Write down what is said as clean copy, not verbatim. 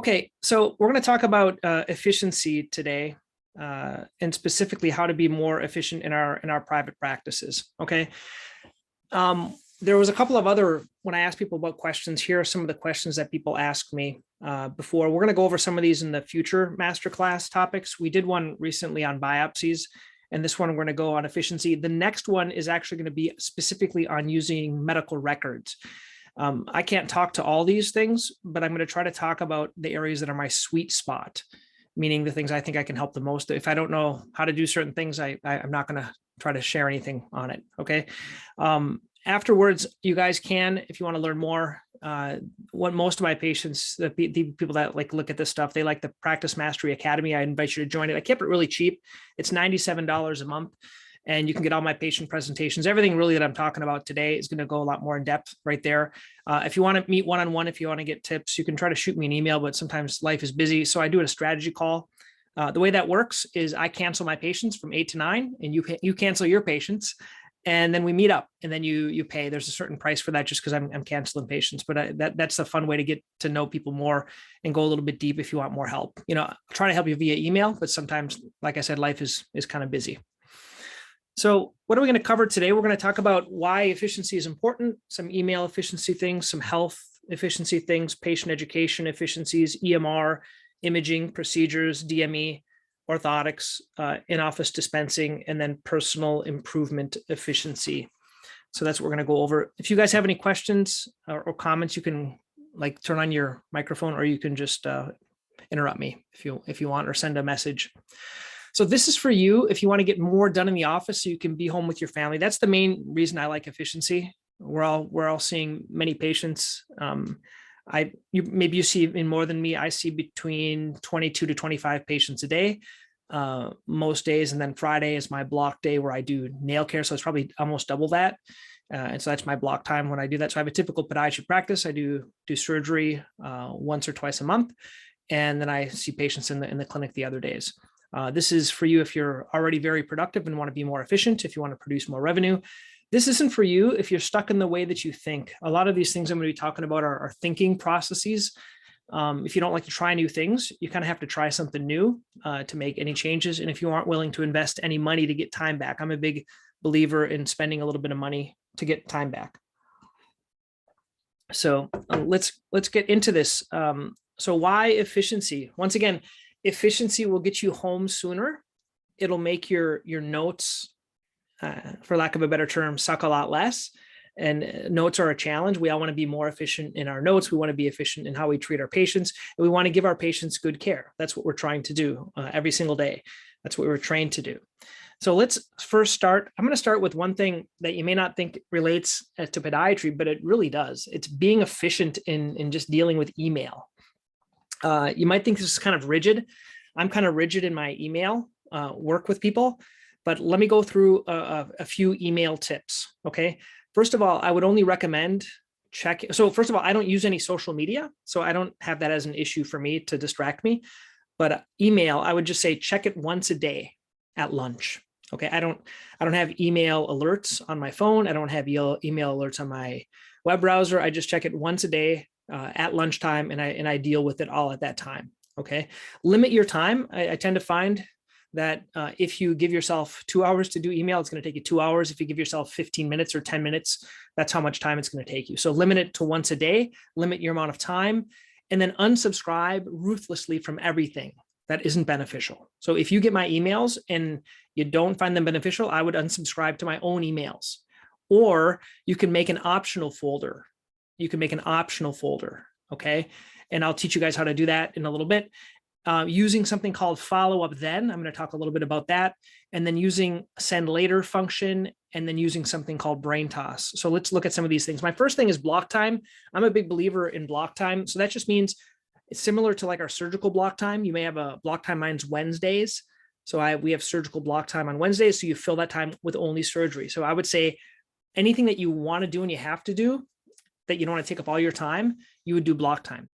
Okay, so we're going to talk about efficiency today, and specifically how to be more efficient in our private practices. Okay, there was a couple of other, when I ask people about questions, here are some of the questions that people ask me before. We're going to go over some of these in the future masterclass topics. We did one recently on biopsies, and this one we're going to go on efficiency. The next one is actually going to be specifically on using medical records. I can't talk to all these things, but I'm going to try to talk about the areas that are my sweet spot, meaning the things I think I can help the most. If I don't know how to do certain things, I'm not going to try to share anything on it. Okay. Afterwards, you guys can, if you want to learn more, what most of my patients, the people that like look at this stuff, they like the Practice Mastery Academy. I invite you to join it. I kept it really cheap. It's $97 a month. And you can get all my patient presentations. Everything really that I'm talking about today is going to go a lot more in depth right there. If you want to meet one-on-one, if you want to get tips, you can try to shoot me an email, but sometimes life is busy. So I do a strategy call. The way that works is I cancel my patients from 8 to 9, and you cancel your patients, and then we meet up, and then you pay. There's a certain price for that just because I'm canceling patients, but that's a fun way to get to know people more and go a little bit deep if you want more help. I'll try to help you via email, but sometimes, like I said, life is kind of busy. So what are we going to cover today? We're going to talk about why efficiency is important, some email efficiency things, some health efficiency things, patient education efficiencies, EMR, imaging, procedures, DME, orthotics, in-office dispensing, and then personal improvement efficiency. So that's what we're going to go over. If you guys have any questions or comments, you can turn on your microphone, or you can just interrupt me if you want, or send a message. So this is for you if you want to get more done in the office so you can be home with your family. That's the main reason I like efficiency. We're all seeing many patients. Maybe you see in more than me. I see between 22 to 25 patients a day, most days. And then Friday is my block day where I do nail care. So it's probably almost double that. And so that's my block time when I do that. So I have a typical podiatry practice. I do surgery once or twice a month. And then I see patients in the clinic the other days. This is for you if you're already very productive and want to be more efficient, if you want to produce more revenue. This isn't for you if you're stuck in the way that you think. A lot of these things I'm going to be talking about are thinking processes. If you don't like to try new things, you kind of have to try something new to make any changes. And if you aren't willing to invest any money to get time back, I'm a big believer in spending a little bit of money to get time back. So let's get into this. So why efficiency? Once again, efficiency will get you home sooner. It'll make your notes, for lack of a better term, suck a lot less. And notes are a challenge. We all want to be more efficient in our notes. We want to be efficient in how we treat our patients. And we want to give our patients good care. That's what we're trying to do every single day. That's what we're trained to do. So let's first start. I'm going to start with one thing that you may not think relates to podiatry, but it really does. It's being efficient in just dealing with email. You might think this is kind of rigid. I'm kind of rigid in my email work with people, but let me go through a few email tips. Okay. First of all, I would only recommend So first of all, I don't use any social media, so I don't have that as an issue for me to distract me. But email, I would just say check it once a day at lunch. Okay. I don't have email alerts on my phone. I don't have email alerts on my web browser. I just check it once a day at lunchtime, and I deal with it all at that time. Okay. Limit your time. I tend to find that if you give yourself 2 hours to do email, it's going to take you 2 hours. If you give yourself 15 minutes or 10 minutes, that's how much time it's going to take you. So limit it to once a day, limit your amount of time, and then unsubscribe ruthlessly from everything that isn't beneficial. So if you get my emails and you don't find them beneficial, I would unsubscribe to my own emails. Or you can make an optional folder. Okay? And I'll teach you guys how to do that in a little bit. Using something called follow up then. I'm going to talk a little bit about that. And then using send later function, and then using something called brain toss. So let's look at some of these things. My first thing is block time. I'm a big believer in block time. So that just means it's similar to like our surgical block time. You may have a block time, mine's Wednesdays. So we have surgical block time on Wednesdays. So you fill that time with only surgery. So I would say anything that you want to do and you have to do that you don't want to take up all your time, you would do block time.